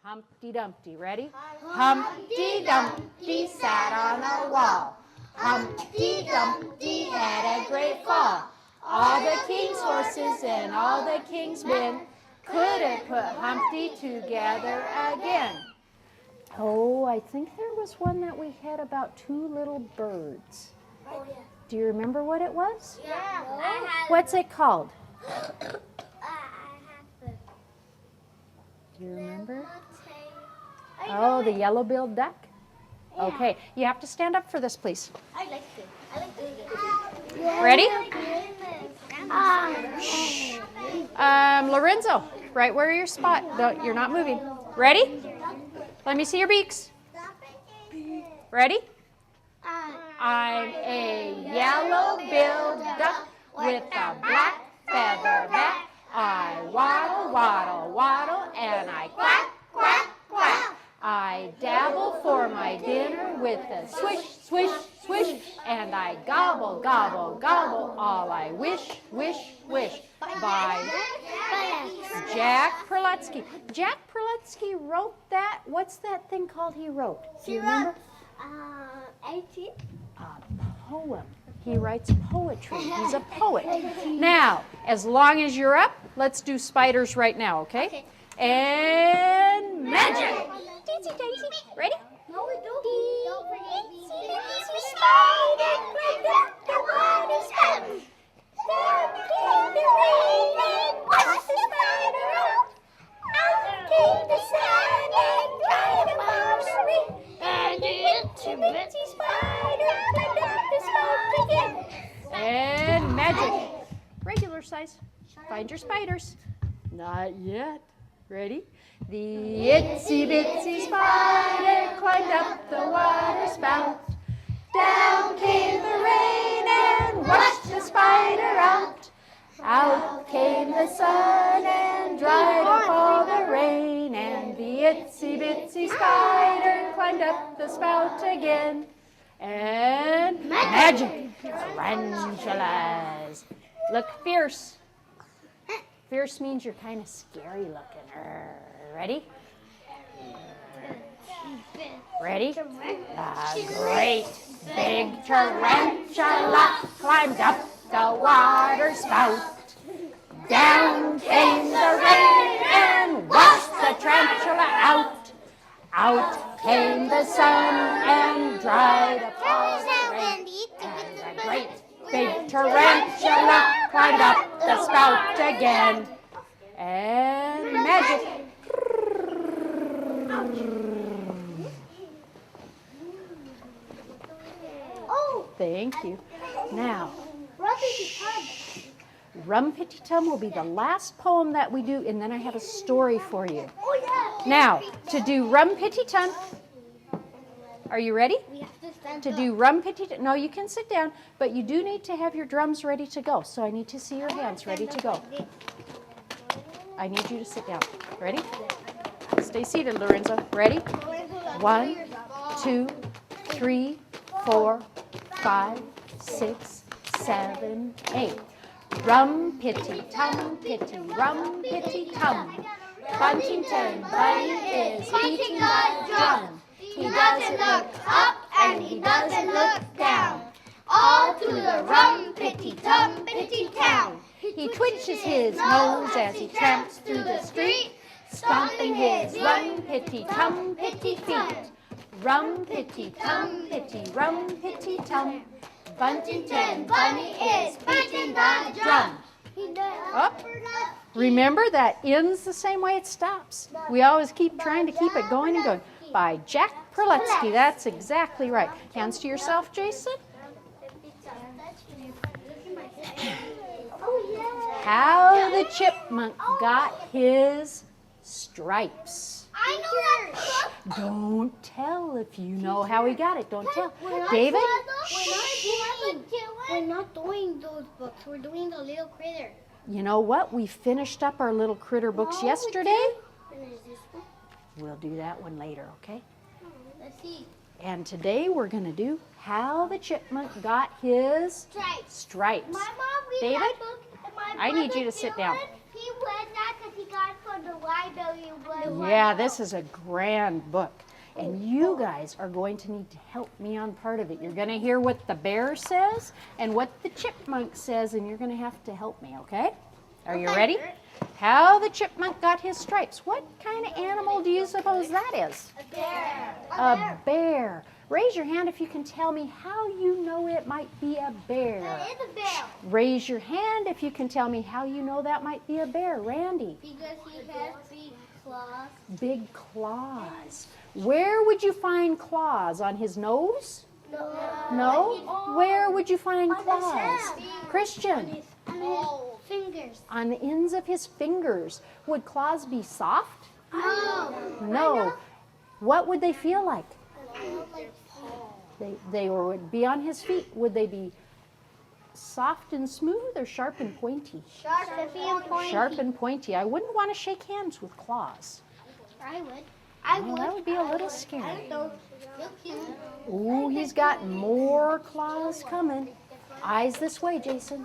Humpty Dumpty. Ready? Humpty Dumpty sat on a wall. Humpty Dumpty had a great fall. All the king's horses and all the king's men couldn't put Humpty together again. Oh, I think there was one that we had about two little birds. Oh, yeah. Do you remember what it was? Yeah. What's it called? Do you remember? Oh, the yellow-billed duck? Okay, you have to stand up for this, please. I like it. Ready? Lorenzo, right where your spot. No, you're not moving. Ready? Let me see your beaks. Ready? I'm a yellow-billed duck with a black feather back. I waddle, waddle, waddle, and I quack, quack, quack. I dabble for my dinner with a swish, swish, swish, and I gobble, gobble, gobble, all I wish, wish, wish. By Jack Perletsky. Jack Perletsky wrote that. What's that thing called he wrote? Do you remember? A poem. He writes poetry. He's a poet. Now, as long as you're up, let's do spiders right now, okay? And magic. Daisy, Daisy. Ready? No, we don't. Don't forget me. Daisy, spider, climbed up the water spout. Down came the rain and washed the spider out. Out came the sun and dried up all the rain. And the itsy bitsy spider climbed up the spout again. And magic. Regular size. Find your spiders. Not yet. Ready? The itsy bitsy spider climbed up the water spout. Down came the rain and washed the spider out. Out came the sun and dried up all the rain. And the itsy bitsy spider climbed up the spout again. And magic. Tarantulas. Look fierce. Fierce means you're kind of scary looking. Ready? Ready? A great big tarantula climbed up the water spout. Down came the rain and washed the tarantula out. Out came the sun and dried up all the rain. And a great big tarantula climbed up the spout again. And magic. Oh, Thank you. Now, Rumpity-Tub. Rumpity-Tum will be the last poem that we do, and then I have a story for you. Oh, yeah. Now, to do Rumpity-Tum, are you ready? We have to stand To up. do Rumpity-Tum, no, you can sit down, but you do need to have your drums ready to go. So I need to see your hands ready to go. I need you to sit down. Ready? Stay seated, Lorenzo. Ready? 1, 2, 3, 4, 5, 6, 7, 8. Rum-pitty-tum, pitty, rum-pitty-tum. Buntington Bunny is beating the drum. He doesn't look up and he doesn't look down. All through the rum-pitty-tum, pitty town. He twitches his nose as he tramps through the street, stomping his rum-pitty-tum, pitty feet. Rum-pitty-tum, pitty, rum-pitty-tum. Buntington Bunny is beating the drum. Up. Remember that ends the same way it stops. We always keep trying to keep it going and going. By Jack Perletsky. That's exactly right. Hands to yourself, Jason. How the chipmunk got his stripes. I know that book. Don't tell if you know how he got it. Don't tell. David? We're not doing those books. We're doing the little critter. You know what? We finished up our little critter books yesterday. Finish this one. We'll do that one later, okay? Let's see. And today we're going to do How the Chipmunk Got His Stripes. My mom read David? that book. And my I need brother you to sit down. He read that because he got from the library was Yeah, this is a grand book. And you guys are going to need to help me on part of it. You're going to hear what the bear says and what the chipmunk says, and you're going to have to help me, okay? Are you ready? How the chipmunk got his stripes. What kind of animal do you suppose that is? a bear. A bear. Raise your hand if you can tell me how you know it might be a bear. That is a bear. Raise your hand if you can tell me how you know that might be a bear. Randy. Because he has big claws. Big claws. Where would you find claws? On his nose? No? Where would you find claws? Christian. On his fingers. On the ends of his fingers. Would claws be soft? No. No. What would they feel like? They would be on his feet. Would they be soft and smooth or sharp and pointy? Sharp and pointy. Sharp and pointy. I wouldn't want to shake hands with claws. I would. Well, that would be a little scary. So, you're cute. Ooh, he's got more claws coming. Eyes this way, Jason.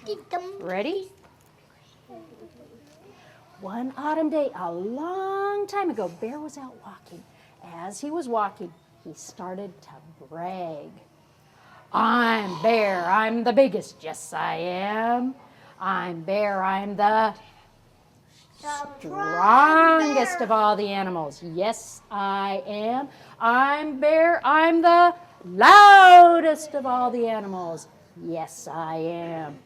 Get them. Ready? One autumn day, a long time ago, Bear was out walking. As he was walking, he started to brag. I'm Bear, I'm the biggest, yes I am. I'm Bear, I'm the strongest of all the animals. Yes, I am. I'm Bear, I'm the loudest of all the animals. Yes, I am.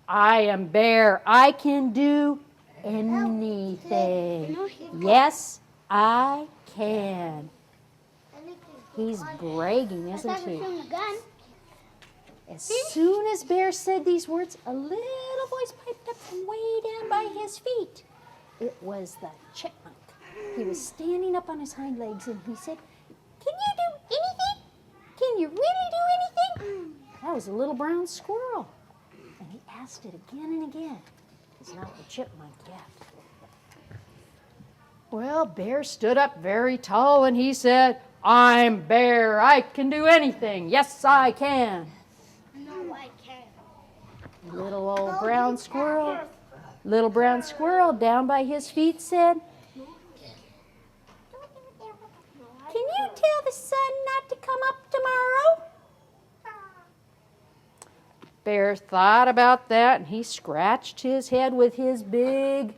I am Bear, I can do anything. Yes, I can. He's bragging, isn't he? As soon as Bear said these words, a little voice piped up from way down by his feet. It was the chipmunk. He was standing up on his hind legs and he said, "Can you do anything? Can you really do anything?" That was a little brown squirrel. And he asked it again and again. He's not the chipmunk yet. Well, Bear stood up very tall and he said, "I'm Bear. I can do anything. Yes, I can." No, I can't. Little brown squirrel down by his feet said, "Can you tell the sun not to come up tomorrow?" Bear thought about that and he scratched his head with his big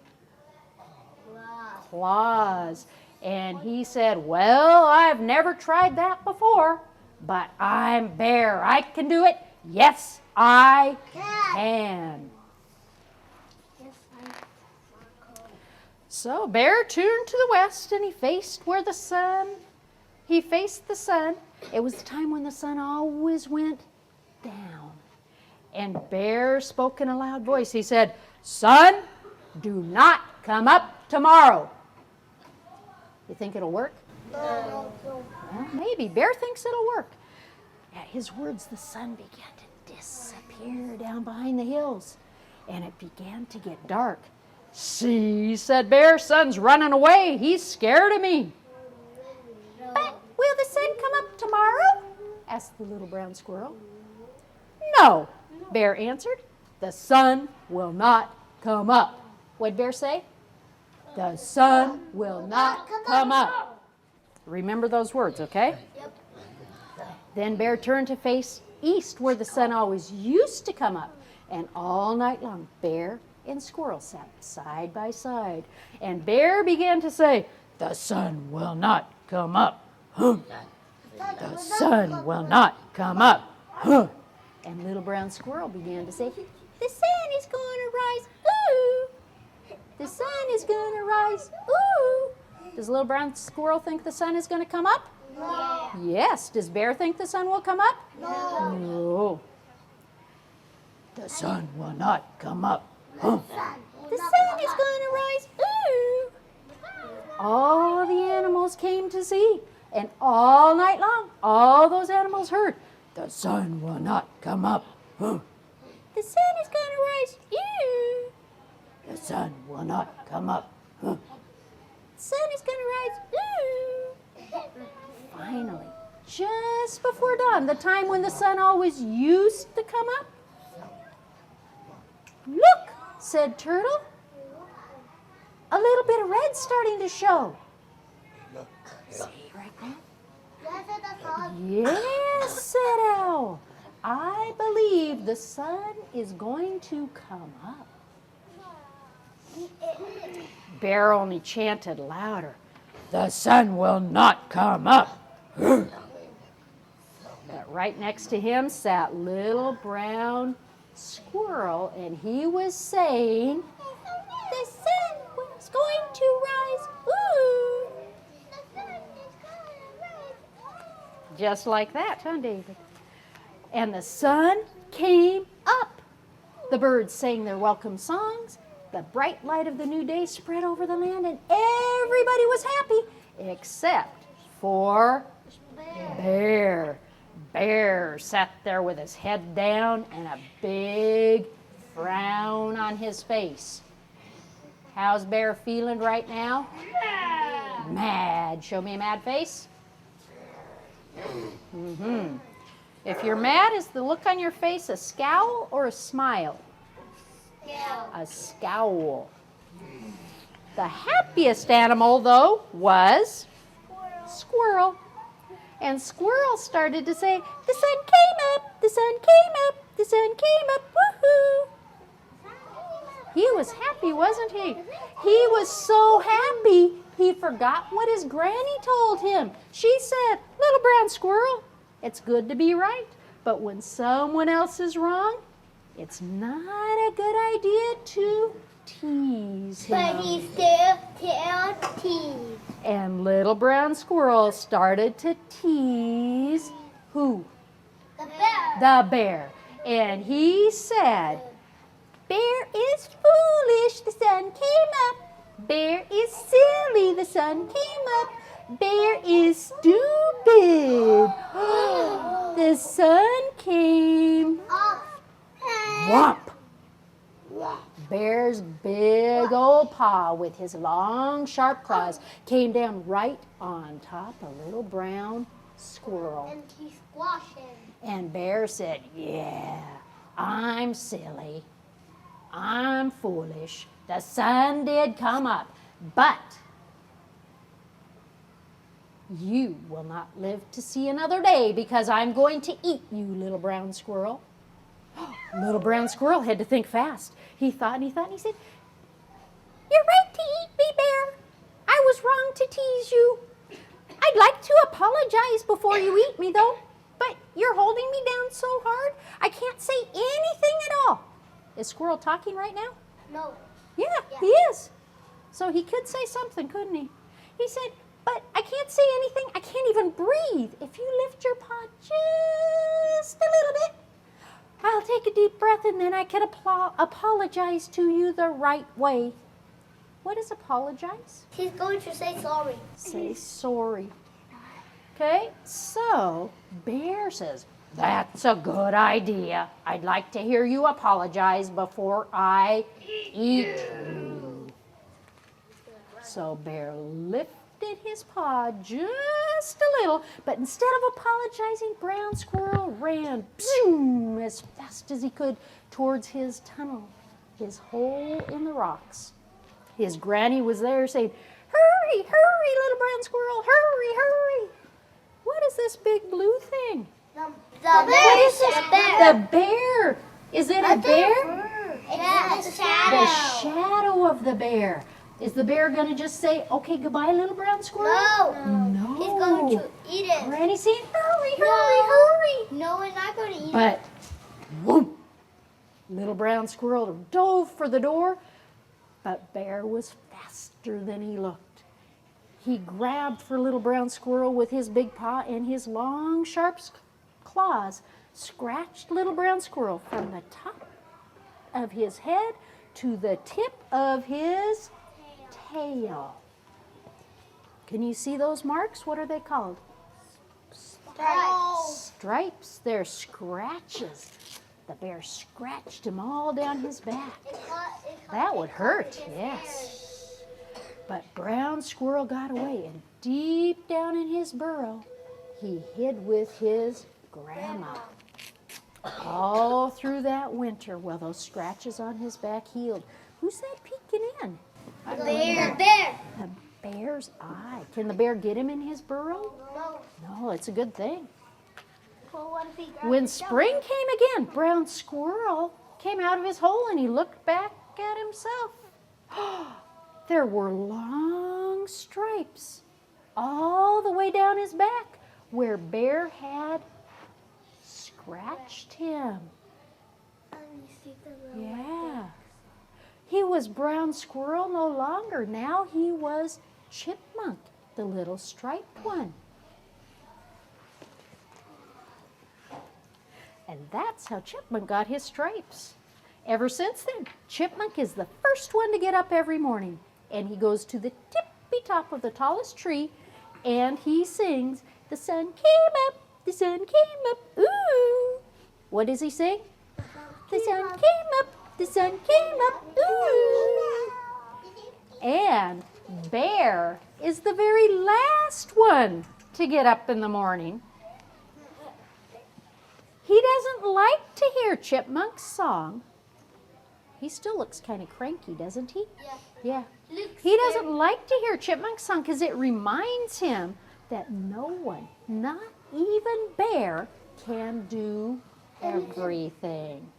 claws. And he said, "Well, I've never tried that before, but I'm Bear. I can do it. Yes, I can." So Bear turned to the west and he faced the sun. It was the time when the sun always went down. And Bear spoke in a loud voice. He said, "Sun, do not come up tomorrow." You think it'll work? No. Well, maybe. Bear thinks it'll work. At his words, the sun began to disappear down behind the hills, and it began to get dark. "See," said Bear, "sun's running away. He's scared of me." "But will the sun come up tomorrow?" asked the little brown squirrel. "No," Bear answered. "The sun will not come up." What'd Bear say? The sun will not come up. Remember those words, okay? Yep. Then Bear turned to face east where the sun always used to come up. And all night long, Bear and Squirrel sat side by side. And Bear began to say, "The sun will not come up. Huh. The sun will not come up. Huh." And little brown squirrel began to say, "The sun is going to rise. Ooh. The sun is going to rise. Ooh." Does little brown squirrel think the sun is going to come up? No. Yes. Does Bear think the sun will come up? No. No. The sun will not come up. Huh. The sun is going to rise. Ooh. All the animals came to see, and all night long, all those animals heard, "The sun will not come up. Huh. The sun is going to rise. Ooh. The sun will not come up. Huh. The sun is going to rise. Ooh." Finally, just before dawn, the time when the sun always used to come up, "Look," said Turtle. a little bit of red starting to show. See right there? Yes, said Owl. I believe the sun is going to come up. Bear only chanted louder. The sun will not come up. But right next to him sat little brown squirrel, and he was saying, the sun was going to rise. Ooh. Just like that, huh, David? And the sun came up. The birds sang their welcome songs. The bright light of the new day spread over the land, and everybody was happy except for Bear. Bear sat there with his head down and a big frown on his face. How's Bear feeling right now? Mad. Show me a mad face. If you're mad, is the look on your face a scowl or a smile? A scowl. The happiest animal, though, was Squirrel. And Squirrel started to say, the sun came up, the sun came up, the sun came up, woohoo. He was happy, wasn't he? He was so happy, he forgot what his granny told him. She said, little brown squirrel, it's good to be right, but when someone else is wrong, it's not a good idea to tease him. But he still teased. And little brown squirrel started to tease who? The bear. The bear. And he said, Bear is foolish, the sun came up. Bear is silly, the sun came up. Bear is stupid. The sun came Up. whomp. Bear's big old paw with his long, sharp claws came down right on top of little brown squirrel. And he squashed him. And Bear said, yeah, I'm silly. I'm foolish. The sun did come up, but you will not live to see another day because I'm going to eat you, little brown squirrel. Little brown squirrel had to think fast. He thought and he thought and he said, you're right to eat me, Bear. I was wrong to tease you. I'd like to apologize before you eat me, though, but you're holding me down so hard, I can't say anything at all. Is Squirrel talking right now? No. Yeah, Yeah. he is. So he could say something, couldn't he? He said, but I can't say anything. I can't even breathe. If you lift your paw just a little bit, I'll take a deep breath and then I can apologize to you the right way. What is apologize? He's going to say sorry. Say sorry. Okay, so Bear says, that's a good idea. I'd like to hear you apologize before I eat you. So Bear lifted his paw just a little, but instead of apologizing, Brown Squirrel ran zoom, as fast as he could towards his tunnel, his hole in the rocks. His granny was there saying, hurry, hurry, little brown squirrel, hurry, hurry. What is this big blue thing? The What bear. is this? The bear. Is it a bear? It's a The shadow. shadow of the bear. Is the bear going to just say, okay, goodbye, little brown squirrel? No. He's going to eat it. Granny's saying, hurry, hurry, No. hurry. No, we're not going to eat it. But, whoop, little brown squirrel dove for the door, but Bear was faster than he looked. He grabbed for little brown squirrel with his big paw and his long, sharp claws scratched little brown squirrel from the top of his head to the tip of his tail. Can you see those marks? What are they called? Stripes. They're scratches. The bear scratched him all down his back. That would hurt, yes. But Brown Squirrel got away, and deep down in his burrow, he hid with his grandma. All through that winter, well, those scratches on his back healed. Who's that peeking in? Bear. The bear's eye. Can the bear get him in his burrow? No, it's a good thing. Well, what if he got When spring came again, Brown Squirrel came out of his hole and he looked back at himself. There were long stripes all the way down his back where Bear had scratched him. Yeah. He was Brown Squirrel no longer. Now he was Chipmunk, the little striped one. And that's how Chipmunk got his stripes. Ever since then, Chipmunk is the first one to get up every morning. And he goes to the tippy top of the tallest tree and he sings, "The sun came up, the sun came up, ooh." What does he sing? The sun came up, the sun came up, ooh. And Bear is the very last one to get up in the morning. He doesn't like to hear Chipmunk's song. He still looks kind of cranky, doesn't he? Yeah. He doesn't like to hear Chipmunk's song because it reminds him that no one, not even Bear, can do everything.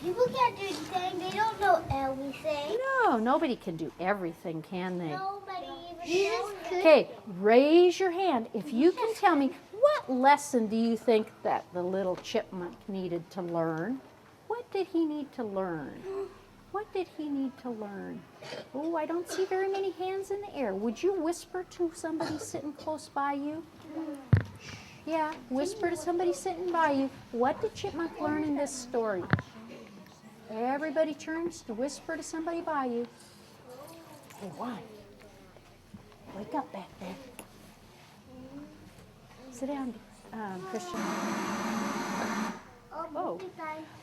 People can't do anything. They don't know everything. No, nobody can do everything, can they? Nobody even knows. Okay, raise your hand if you can tell me, what lesson do you think that the little chipmunk needed to learn? What did he need to learn? What did he need to learn? Oh, I don't see very many hands in the air. Would you whisper to somebody sitting close by you? Yeah, whisper to somebody sitting by you. What did Chipmunk learn in this story? Everybody turns to whisper to somebody by you. Hey, Juan, wake up back there. Sit down, Christian. Oh,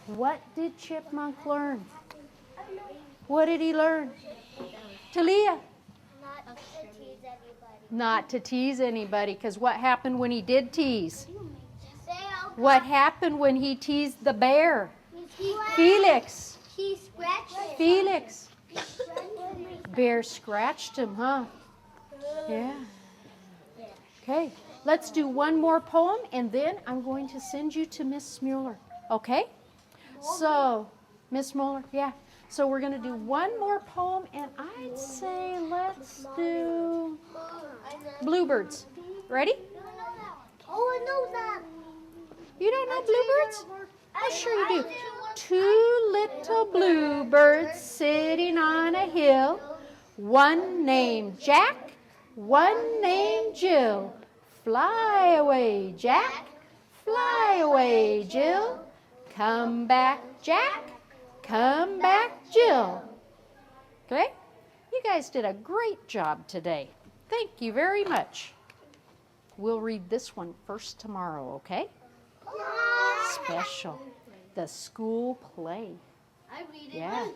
what did Chipmunk learn? What did he learn? Talia? Not to tease anybody. Not to tease anybody, because what happened when he did tease? Say out. What happened when he teased the bear? He Felix. He scratched it. Felix. Bear scratched him, huh? Yeah. Okay, let's do one more poem, and then I'm going to send you to Miss Mueller. Okay? So, Miss Mueller, yeah. So we're going to do one more poem, and I'd say let's do Bluebirds. Ready? Oh, I know that. You don't know Bluebirds? Oh, sure you do. Two little bluebirds sitting on a hill, one named Jack, one named Jill. Fly away, Jack, fly away, Jill. Come back, Jack, come back, Jill. Okay? You guys did a great job today. Thank you very much. We'll read this one first tomorrow, okay? Special. The school play. I read it. Yeah.